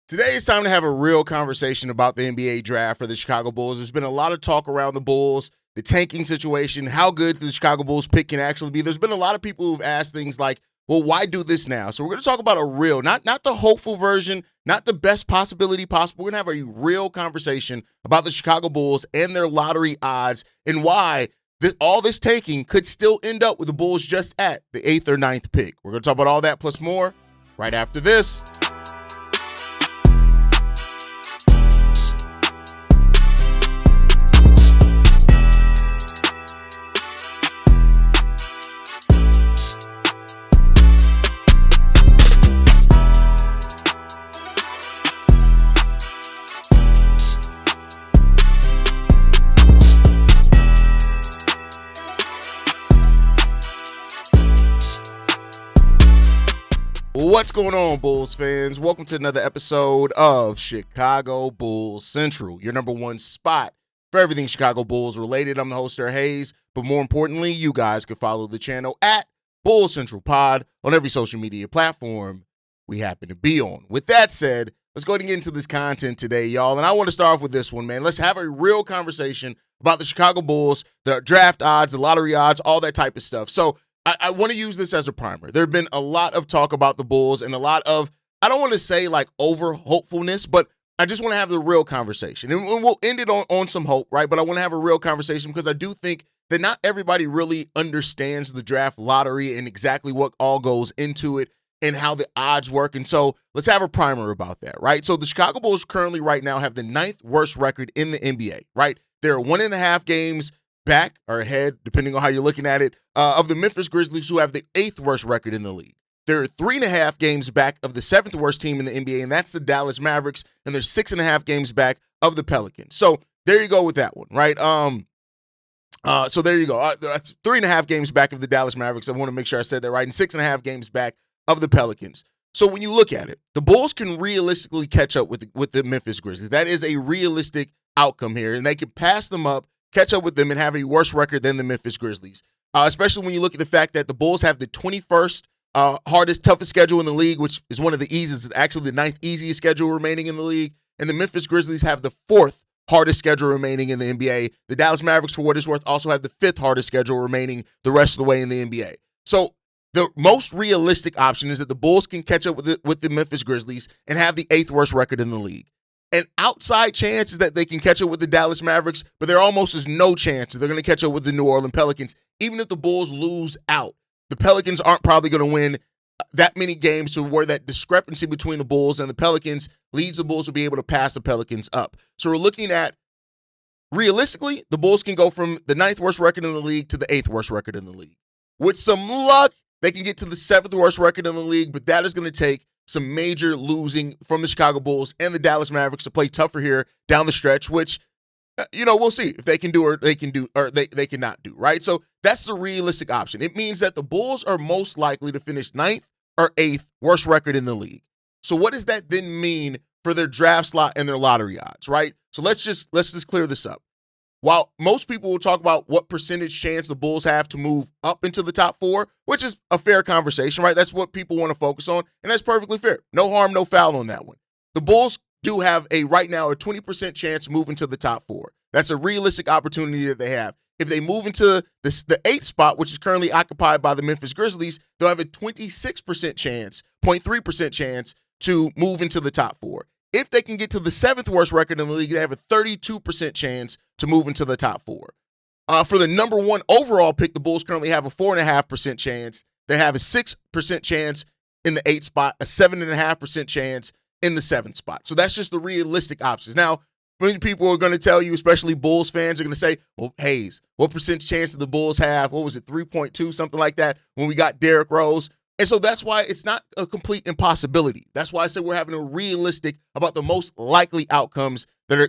Today it's time to have a real conversation about the NBA draft for the Chicago Bulls. There's been a lot of talk around the Bulls, the tanking situation, how good the Chicago Bulls pick can actually be. There's been a lot of people who've asked things like, well, why do this now? So we're going to talk about a real, not the hopeful version, not the best possibility possible. We're going to have a real conversation about the Chicago Bulls and their lottery odds and why all this tanking could still end up with the Bulls just at the 8th or 9th pick. We're going to talk about all that plus more right after this. What's going on, Bulls fans? Welcome to another episode of Chicago Bulls Central, your number one spot for everything Chicago Bulls related. I'm the host, Haize, but more importantly, you guys can follow the channel at Bulls Central Pod on every social media platform we happen to be on. With that said, let's go ahead and get into this content today, y'all. And I want to start off with this one, man. Let's have a real conversation about the Chicago Bulls, the draft odds, the lottery odds, all that type of stuff. So I want to use this as a primer. There have been a lot of talk about the Bulls and a lot of, I don't want to say like over hopefulness, but I just want to have the real conversation. And we'll end it on some hope, right? But I want to have a real conversation because I do think that not everybody really understands the draft lottery and exactly what all goes into it and how the odds work. And so let's have a primer about that, right? So the Chicago Bulls currently right now have the 9th worst record in the NBA, right? They're 1.5 games back or ahead, depending on how you're looking at it, of the Memphis Grizzlies, who have the 8th worst record in the league. They're 3.5 games back of the 7th worst team in the NBA, and that's the Dallas Mavericks, and they're 6.5 games back of the Pelicans. So there you go with that one, right? So there you go. That's 3.5 games back of the Dallas Mavericks. I want to make sure I said that right, and 6.5 games back of the Pelicans. So when you look at it, the Bulls can realistically catch up with the Memphis Grizzlies. That is a realistic outcome here, and they can pass them up, catch up with them, and have a worse record than the Memphis Grizzlies, especially when you look at the fact that the Bulls have the 21st hardest, toughest schedule in the league, which is one of the easiest, actually the 9th easiest schedule remaining in the league, and the Memphis Grizzlies have the 4th hardest schedule remaining in the NBA. The Dallas Mavericks, for what it's worth, also have the 5th hardest schedule remaining the rest of the way in the NBA. So the most realistic option is that the Bulls can catch up with the Memphis Grizzlies and have the 8th worst record in the league. An outside chance is that they can catch up with the Dallas Mavericks, but there almost is no chance that they're going to catch up with the New Orleans Pelicans. Even if the Bulls lose out, the Pelicans aren't probably going to win that many games to where that discrepancy between the Bulls and the Pelicans leads the Bulls to be able to pass the Pelicans up. So we're looking at, realistically, the Bulls can go from the 9th worst record in the league to the 8th worst record in the league. With some luck, they can get to the 7th worst record in the league, but that is going to take some major losing from the Chicago Bulls and the Dallas Mavericks to play tougher here down the stretch, which, we'll see if they can do or they cannot do, right? So that's the realistic option. It means that the Bulls are most likely to finish 9th or 8th worst record in the league. So what does that then mean for their draft slot and their lottery odds, right? So let's just clear this up. While most people will talk about what percentage chance the Bulls have to move up into the top 4, which is a fair conversation, right? That's what people want to focus on, and that's perfectly fair. No harm, no foul on that one. The Bulls do have right now a 20% chance to move into the top 4. That's a realistic opportunity that they have. If they move into the 8th spot, which is currently occupied by the Memphis Grizzlies, they'll have a 26% chance, 0.3% chance to move into the top 4. If they can get to the 7th worst record in the league, they have a 32% chance to move into the top 4. For the number 1 overall pick, the Bulls currently have a 4.5% chance. They have a 6% chance in the 8th spot, a 7.5% chance in the 7th spot. So that's just the realistic options. Now, many people are going to tell you, especially Bulls fans, are going to say, well, Haize, what percent chance did the Bulls have? What was it, 3.2, something like that, when we got Derrick Rose? And so that's why it's not a complete impossibility. That's why I said we're having a realistic about the most likely outcomes that are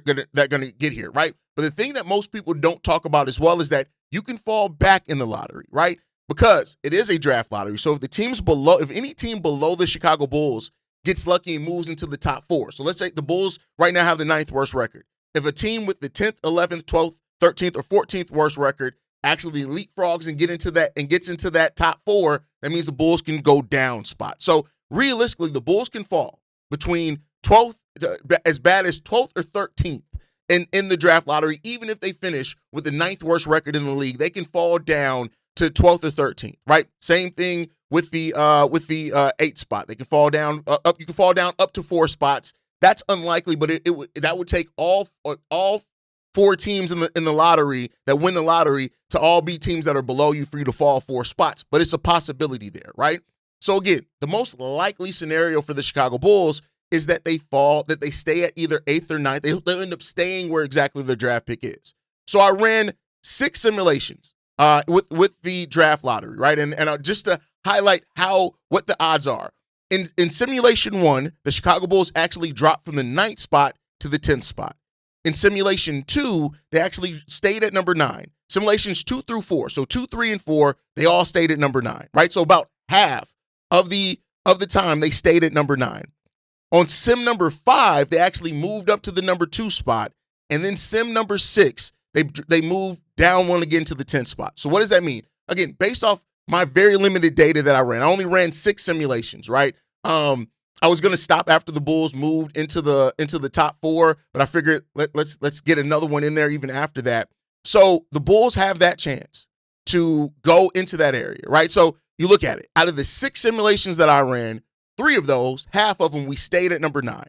going to get here, right? But the thing that most people don't talk about as well is that you can fall back in the lottery, right? Because it is a draft lottery. So if any team below the Chicago Bulls gets lucky and moves into the top 4. So let's say the Bulls right now have the 9th worst record. If a team with the 10th, 11th, 12th, 13th, or 14th worst record actually leapfrogs and gets into that top 4, that means the Bulls can go down spot. So realistically, the Bulls can fall between 12th as bad as 12th or 13th in the draft lottery. Even if they finish with the 9th worst record in the league, they can fall down to 12th or 13th, right? Same thing with the 8th spot. They can fall down up. You can fall down up to 4 spots. That's unlikely, but that would take all 4 teams in the lottery that win the lottery to all be teams that are below you for you to fall 4 spots. But it's a possibility there, right? So again, the most likely scenario for the Chicago Bulls is that they stay at either 8th or 9th. They'll end up staying where exactly their draft pick is. So I ran 6 simulations with the draft lottery, right? And just to highlight what the odds are. In simulation 1, the Chicago Bulls actually dropped from the 9th spot to the 10th spot. In simulation 2, they actually stayed at number 9. Simulations 2 through 4, so 2, 3, and 4, they all stayed at number 9, right? So about half of the time they stayed at number 9. On sim number 5, they actually moved up to the number 2 spot, and then sim number 6, they moved down one again to the 10th spot. So what does that mean? Again, based off my very limited data that I ran, I only ran 6 simulations, right? I was gonna stop after the Bulls moved into the top 4, but I figured let's get another one in there even after that. So the Bulls have that chance to go into that area, right? So you look at it. Out of the 6 simulations that I ran, 3 of those, half of them, we stayed at number 9.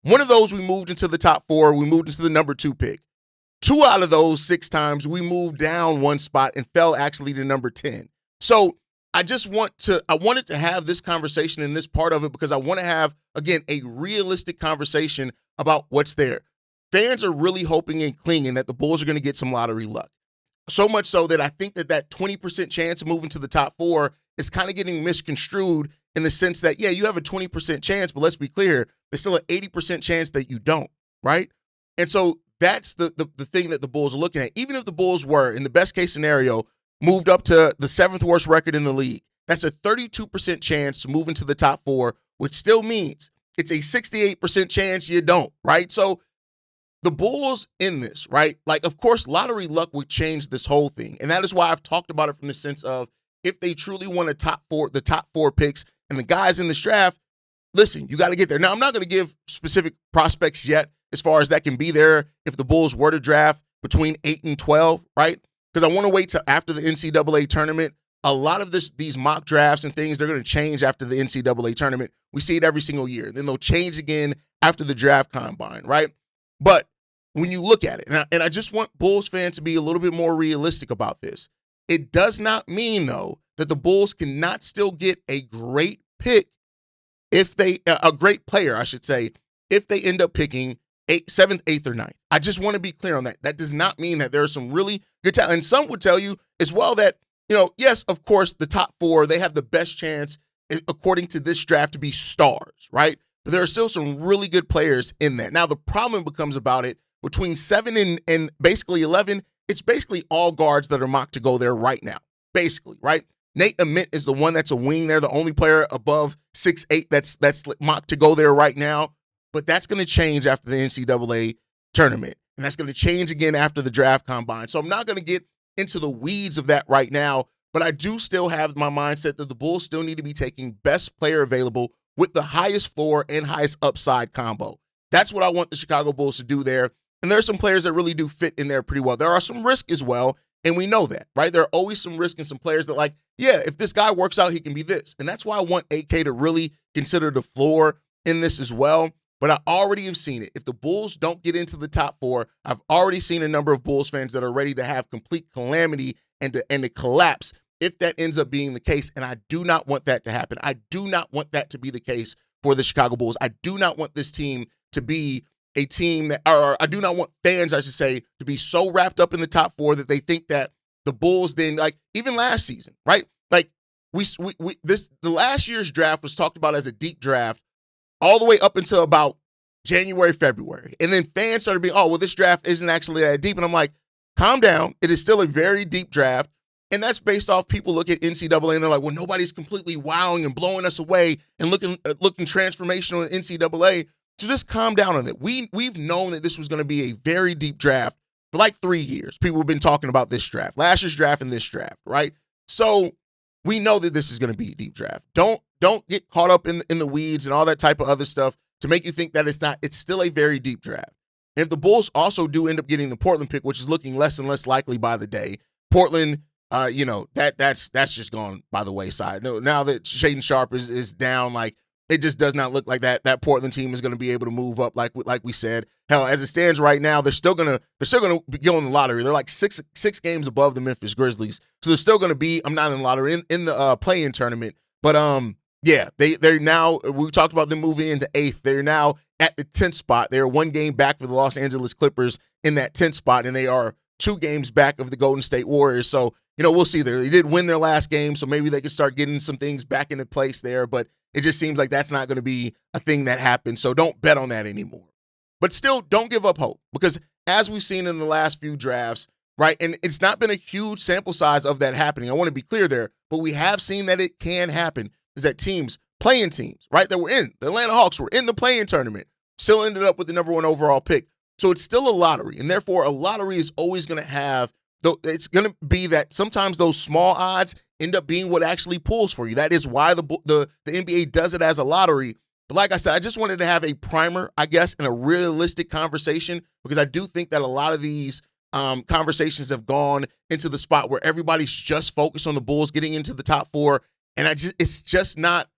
One of those, we moved into the top 4. We moved into the number 2 pick. 2 out of those 6 times, we moved down 1 spot and fell actually to number 10. So I wanted to have this conversation in this part of it because I want to have, again, a realistic conversation about what's there. Fans are really hoping and clinging that the Bulls are going to get some lottery luck. So much so that I think that 20% chance of moving to the top 4 is kind of getting misconstrued in the sense that, yeah, you have a 20% chance, but let's be clear, there's still an 80% chance that you don't, right? And so that's the thing that the Bulls are looking at. Even if the Bulls were, in the best case scenario, moved up to the 7th worst record in the league, that's a 32% chance to move into the top 4, which still means it's a 68% chance you don't, right? So the Bulls in this, right? Like, of course, lottery luck would change this whole thing. And that is why I've talked about it from the sense of if they truly want the top 4 picks and the guys in this draft, listen, you got to get there. Now, I'm not going to give specific prospects yet as far as that can be there if the Bulls were to draft between 8 and 12, right? Because I want to wait till after the NCAA tournament. A lot of these mock drafts and things, they're going to change after the NCAA tournament. We see it every single year. Then they'll change again after the draft combine, right? But when you look at it, and I just want Bulls fans to be a little bit more realistic about this, it does not mean, though, that the Bulls cannot still get a great pick a great player, I should say, if they end up picking 7th, 8th, or 9th. I just want to be clear on that. That does not mean that there are some really good talent. And some would tell you as well that, yes, of course, the top 4, they have the best chance, according to this draft, to be stars, right? But there are still some really good players in that. Now, the problem becomes about it between 7 and basically 11, it's basically all guards that are mocked to go there right now, basically, right? Nate Ament is the one that's a wing there, the only player above 6'8" that's mocked to go there right now. But that's going to change after the NCAA tournament. And that's going to change again after the draft combine. So I'm not going to get into the weeds of that right now. But I do still have my mindset that the Bulls still need to be taking best player available with the highest floor and highest upside combo. That's what I want the Chicago Bulls to do there. And there are some players that really do fit in there pretty well. There are some risk as well. And we know that, right? There are always some risk and some players that if this guy works out, he can be this. And that's why I want AK to really consider the floor in this as well. But I already have seen it. If the Bulls don't get into the top 4, I've already seen a number of Bulls fans that are ready to have complete calamity and to collapse if that ends up being the case. And I do not want that to happen. I do not want that to be the case for the Chicago Bulls. I do not want this team to be a team or I do not want fans, I should say, to be so wrapped up in the top 4 that they think that the Bulls then, even last season, right? The last year's draft was talked about as a deep draft all the way up until about January, February. And then fans started being, this draft isn't actually that deep. And I'm like, calm down. It is still a very deep draft. And that's based off people look at NCAA and they're like, well, nobody's completely wowing and blowing us away and looking transformational in NCAA. So just calm down on it. We've known that this was going to be a very deep draft for 3 years. People have been talking about this draft, last year's draft and this draft, right? So we know that this is going to be a deep draft. Don't get caught up in the weeds and all that type of other stuff. to make you think that it's still a very deep draft. And if the Bulls also do end up getting the Portland pick, which is looking less and less likely by the day, Portland, that's just gone by the wayside. No, now that Shaedon Sharpe is down, like, it just does not look like that Portland team is going to be able to move up like we said. Hell, as it stands right now, they're still gonna go in the lottery. They're like six games above the Memphis Grizzlies, so they're still gonna be. I'm not in the lottery in the play-in tournament, but yeah, they're now. We talked about them moving into 8th. They're now at the 10th spot. They're 1 game back for the Los Angeles Clippers in that 10th spot, and they are 2 games back of the Golden State Warriors. So we'll see. They did win their last game, so maybe they can start getting some things back into place there, but it just seems like that's not going to be a thing that happens, so don't bet on that anymore. But still, don't give up hope, because as we've seen in the last few drafts, right, and it's not been a huge sample size of that happening. I want to be clear there, but we have seen that it can happen, is that playing teams, right, that were in, the Atlanta Hawks were in the play-in tournament, still ended up with the number 1 overall pick. So it's still a lottery, and therefore a lottery is always going to have, it's going to be that sometimes those small odds end up being what actually pulls for you. That is why the NBA does it as a lottery. But like I said, I just wanted to have a primer, I guess, and a realistic conversation, because I do think that a lot of these conversations have gone into the spot where everybody's just focused on the Bulls getting into the top 4. And it's just not,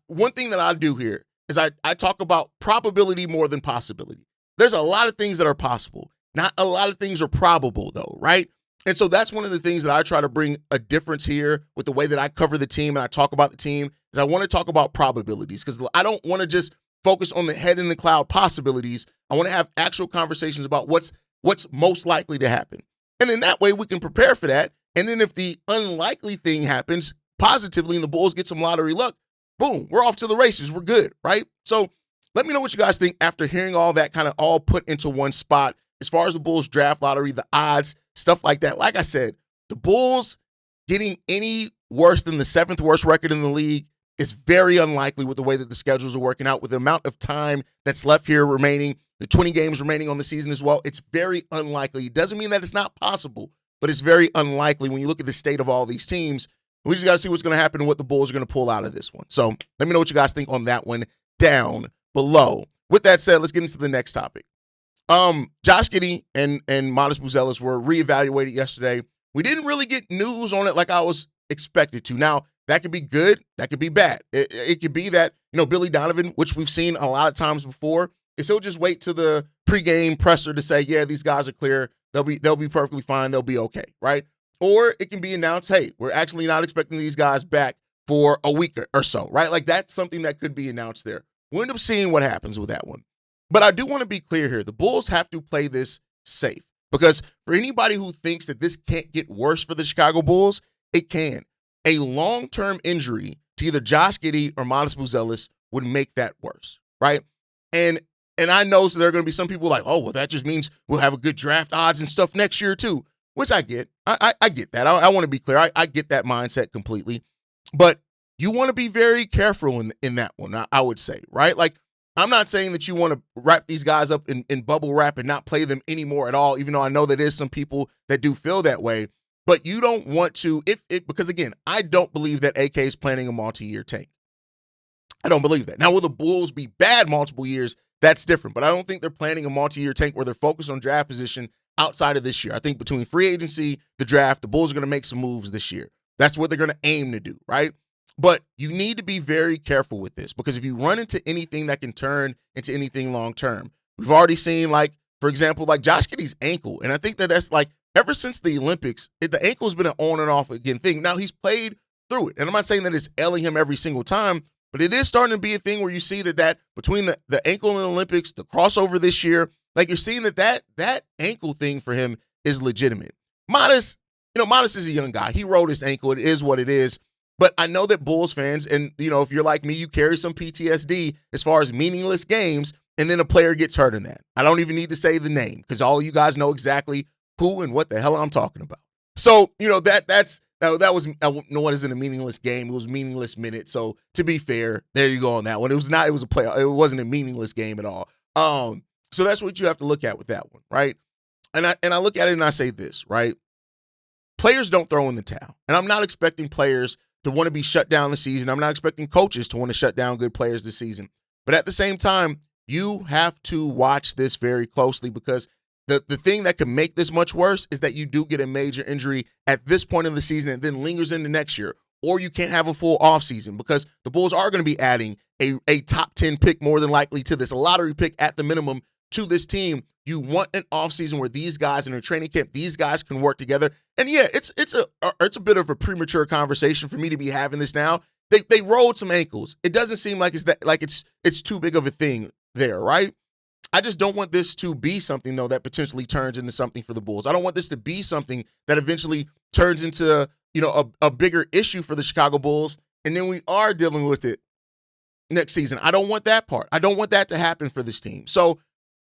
one thing that I do here is I talk about probability more than possibility. There's a lot of things that are possible. Not a lot of things are probable, though, right? And so that's one of the things that I try to bring a difference here with the way that I cover the team and I talk about the team, is I want to talk about probabilities, because I don't want to just focus on the head in the cloud possibilities. I want to have actual conversations about what's most likely to happen. And then that way we can prepare for that. And then if the unlikely thing happens positively and the Bulls get some lottery luck, boom, we're off to the races. We're good, right? So let me know what you guys think after hearing all that kind of all put into one spot. As far as the Bulls draft lottery, the odds, stuff like that. Like I said, the Bulls getting any worse than the 7th worst record in the league is very unlikely with the way that the schedules are working out, with the amount of time that's left here remaining, the 20 games remaining on the season as well. It's very unlikely. It doesn't mean that it's not possible, but it's very unlikely when you look at the state of all these teams. We just got to see what's going to happen and what the Bulls are going to pull out of this one. So let me know what you guys think on that one down below. With that said, let's get into the next topic. Josh Giddey and Modest Buzelis were reevaluated yesterday. We didn't really get news on it like I was expected to. Now, that could be good. That could be bad. It could be that, Billy Donovan, which we've seen a lot of times before, is he'll just wait to the pregame presser to say, yeah, these guys are clear. They'll be perfectly fine. They'll be okay, right? Or it can be announced, hey, we're actually not expecting these guys back for a week or so, right? Like, that's something that could be announced there. We'll end up seeing what happens with that one. But I do want to be clear here. The Bulls have to play this safe, because for anybody who thinks that this can't get worse for the Chicago Bulls, it can. A long-term injury to either Josh Giddey or Modest Buzelis would make that worse, right? And I know, so there are going to be some people like, oh, well, that just means we'll have a good draft odds and stuff next year too, which I get. I get that. I want to be clear. I get that mindset completely. But you want to be very careful in that one, I would say, right? Like, I'm not saying that you want to wrap these guys up in bubble wrap and not play them anymore at all, even though I know that there's some people that do feel that way. But you don't want to, because again, I don't believe that AK is planning a multi-year tank. I don't believe that. Now, will the Bulls be bad multiple years? That's different. But I don't think they're planning a multi-year tank where they're focused on draft position outside of this year. I think between free agency, the draft, the Bulls are going to make some moves this year. That's what they're going to aim to do, right? But you need to be very careful with this, because if you run into anything that can turn into anything long-term, we've already seen, like, for example, like Josh Giddey's ankle. And I think that's like, ever since the Olympics, the ankle's been an on and off again thing. Now, he's played through it. And I'm not saying that it's ailing him every single time, but it is starting to be a thing where you see that between the ankle and the Olympics, the crossover this year, like, you're seeing that ankle thing for him is legitimate. Modest is a young guy. He rolled his ankle. It is what it is. But I know that Bulls fans, and, if you're like me, you carry some PTSD as far as meaningless games, and then a player gets hurt in that. I don't even need to say the name, because all of you guys know exactly who and what the hell I'm talking about. So, that was what isn't a meaningless game. It was a meaningless minute. So, to be fair, there you go on that one. It wasn't a meaningless game at all. So that's what you have to look at with that one, right? And I look at it and I say this, right? Players don't throw in the towel. And I'm not expecting players to want to be shut down this season. I'm not expecting coaches to want to shut down good players this season. But at the same time, you have to watch this very closely because the thing that could make this much worse is that you do get a major injury at this point in the season and then lingers into next year. Or you can't have a full offseason because the Bulls are going to be adding a top 10 pick more than likely to this, a lottery pick at the minimum to this team. You want an offseason where these guys in a training camp, these guys can work together. And yeah, it's a bit of a premature conversation for me to be having this now. They rolled some ankles. It doesn't seem like it's too big of a thing there, right? I just don't want this to be something, though, that potentially turns into something for the Bulls. I don't want this to be something that eventually turns into, a bigger issue for the Chicago Bulls, and then we are dealing with it next season. I don't want that part. I don't want that to happen for this team. So,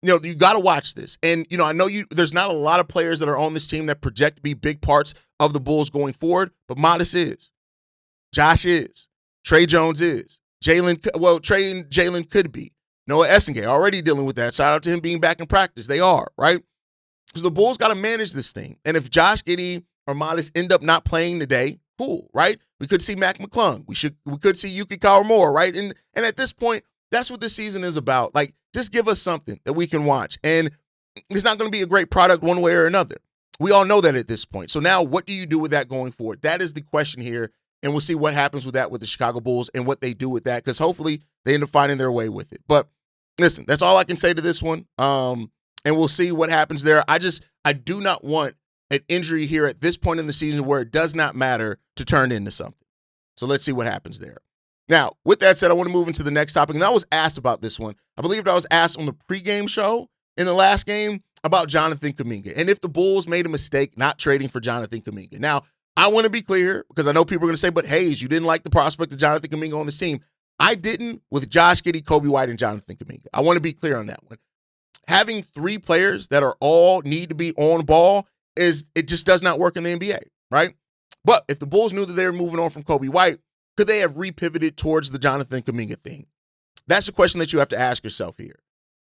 you got to watch this. And, I know there's not a lot of players that are on this team that project to be big parts of the Bulls going forward, but Modest is. Josh is. Trey Jones is. Trey and Jalen could be. Noah Essengate already dealing with that. Shout out to him being back in practice. They are, right? Because the Bulls got to manage this thing. And if Josh Giddey or Modest end up not playing today, cool, right? We could see Mac McClung. We could see Yuki Kawamura, right? And at this point, that's what this season is about. Like, just give us something that we can watch. And it's not going to be a great product one way or another. We all know that at this point. So now what do you do with that going forward? That is the question here. And we'll see what happens with that with the Chicago Bulls and what they do with that, because hopefully they end up finding their way with it. But listen, that's all I can say to this one. And we'll see what happens there. I do not want an injury here at this point in the season where it does not matter to turn into something. So let's see what happens there. Now, with that said, I want to move into the next topic. And I was asked about this one. I believe I was asked on the pregame show in the last game about Jonathan Kuminga and if the Bulls made a mistake not trading for Jonathan Kuminga. Now, I want to be clear because I know people are going to say, but Haize, you didn't like the prospect of Jonathan Kuminga on this team. I didn't with Josh Giddey, Kobe White, and Jonathan Kuminga. I want to be clear on that one. Having three players that are all need to be on ball it just does not work in the NBA, right? But if the Bulls knew that they were moving on from Kobe White, could they have repivoted towards the Jonathan Kuminga thing? That's the question that you have to ask yourself here.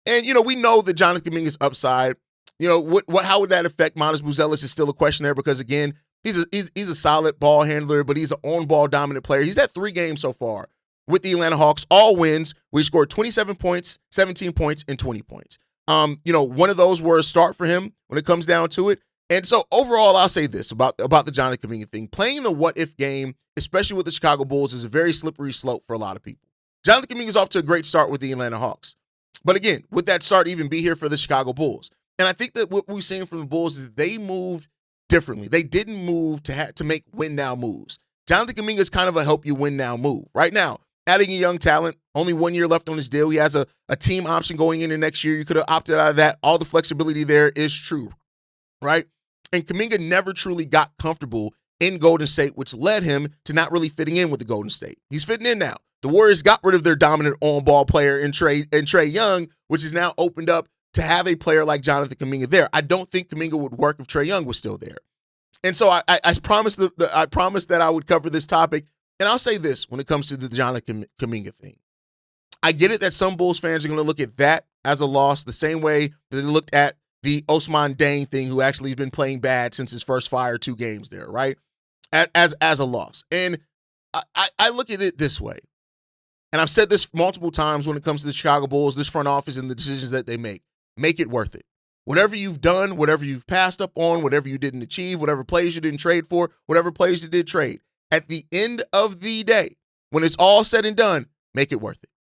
And, we know that Jonathan Kuminga's upside, how would that affect Modest Buzelis is still a question there because, again, he's a solid ball handler, but he's an on-ball dominant player. He's had 3 games so far with the Atlanta Hawks, all wins, where he scored 27 points, 17 points, and 20 points. One of those were a start for him when it comes down to it. And so overall, I'll say this about the Jonathan Kuminga thing. Playing the what-if game, especially with the Chicago Bulls, is a very slippery slope for a lot of people. Jonathan Kuminga is off to a great start with the Atlanta Hawks. But again, would that start even be here for the Chicago Bulls? And I think that what we've seen from the Bulls is they moved differently. They didn't move to make win-now moves. Jonathan Kuminga is kind of a help-you-win-now move. Right now, adding a young talent, only 1 year left on his deal. He has a team option going into next year. You could have opted out of that. All the flexibility there is true, right? And Kuminga never truly got comfortable in Golden State, which led him to not really fitting in with the Golden State. He's fitting in now. The Warriors got rid of their dominant on-ball player in Trey Young, which has now opened up to have a player like Jonathan Kuminga there. I don't think Kuminga would work if Trey Young was still there. And so I promised that I would cover this topic. And I'll say this when it comes to the Jonathan Kuminga thing. I get it that some Bulls fans are going to look at that as a loss the same way that they looked at the Ousmane Dieng thing, who actually has been playing bad since his first 5 or 2 games there, right? As a loss. And I look at it this way. And I've said this multiple times when it comes to the Chicago Bulls, this front office and the decisions that they make it worth it. Whatever you've done, whatever you've passed up on, whatever you didn't achieve, whatever players you didn't trade for, whatever players you did trade, at the end of the day, when it's all said and done, make it worth it.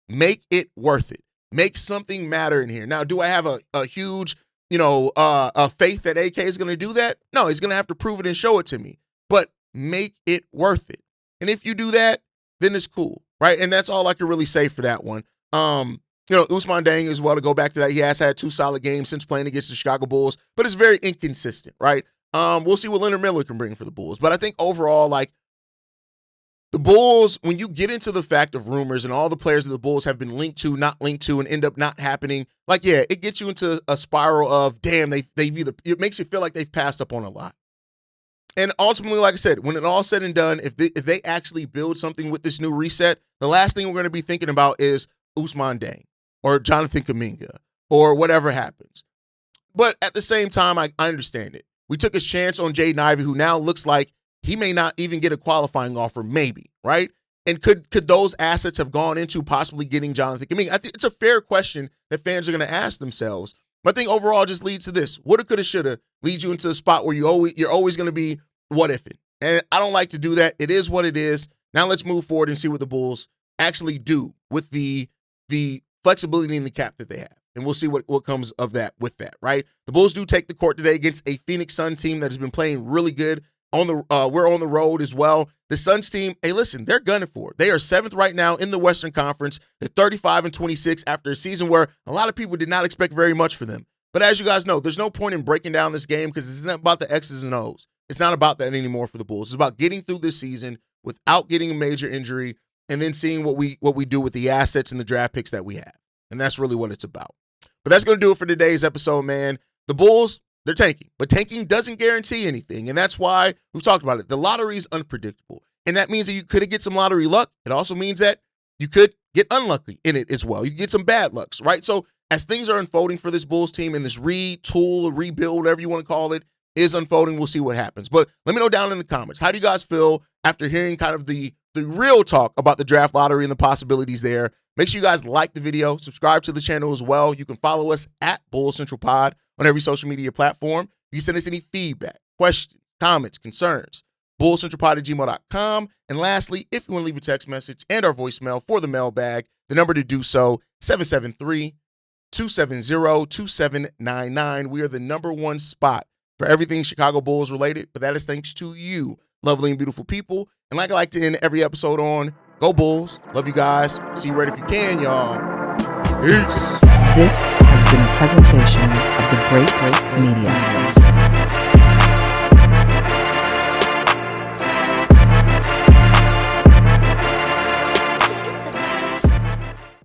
Make it worth it. Make something matter in here. Now, do I have a huge, a faith that AK is going to do that? No, he's going to have to prove it and show it to me. But make it worth it. And if you do that, then it's cool, right? And that's all I can really say for that one. Ousmane Dieng as well, to go back to that, he has had 2 solid games since playing against the Chicago Bulls, but it's very inconsistent, right? We'll see what Leonard Miller can bring for the Bulls. But I think overall, the Bulls, when you get into the fact of rumors and all the players that the Bulls have been linked to, not linked to, and end up not happening, it gets you into a spiral of, damn, it makes you feel like they've passed up on a lot. And ultimately, like I said, when it all said and done, if they actually build something with this new reset, the last thing we're going to be thinking about is Ousmane Dieng or Jonathan Kuminga or whatever happens. But at the same time, I understand it. We took a chance on Jaden Ivey, who now looks like he may not even get a qualifying offer, maybe, right? And could those assets have gone into possibly getting Jonathan Kuminga? I think it's a fair question that fans are going to ask themselves. But I think overall just leads to this. Woulda, coulda, shoulda leads you into a spot where you're always going to be what ifing. And I don't like to do that. It is what it is. Now let's move forward and see what the Bulls actually do with the flexibility in the cap that they have. And we'll see what comes of that with that, right? The Bulls do take the court today against a Phoenix Sun team that has been playing really good. We're on the road as well. The Suns team, hey, listen, they're gunning for it. They are 7th right now in the Western Conference. They're 35-26 after a season where a lot of people did not expect very much for them. But as you guys know, there's no point in breaking down this game because it's not about the X's and O's. It's not about that anymore for the Bulls. It's about getting through this season without getting a major injury and then seeing what we do with the assets and the draft picks that we have. And that's really what it's about. But that's going to do it for today's episode, man. The Bulls, they're tanking. But tanking doesn't guarantee anything. And that's why we've talked about it. The lottery is unpredictable. And that means that you could get some lottery luck. It also means that you could get unlucky in it as well. You get some bad lucks, right? So as things are unfolding for this Bulls team and this retool, rebuild, whatever you want to call it, is unfolding, we'll see what happens. But let me know down in the comments. How do you guys feel after hearing kind of the real talk about the draft lottery and the possibilities there? Make sure you guys like the video, subscribe to the channel as well. You can follow us at Bulls Central Pod on every social media platform. You can send us any feedback, questions, comments, concerns, bullcentralpod@gmail.com. And lastly, if you want to leave a text message and our voicemail for the mailbag, the number to do so, 773-270-2799. We are the #1 spot for everything Chicago Bulls related, but that is thanks to you, lovely and beautiful people. And like I like to end every episode on, go Bulls. Love you guys. See you right if you can, y'all. Peace. This has been a presentation of the Break Media.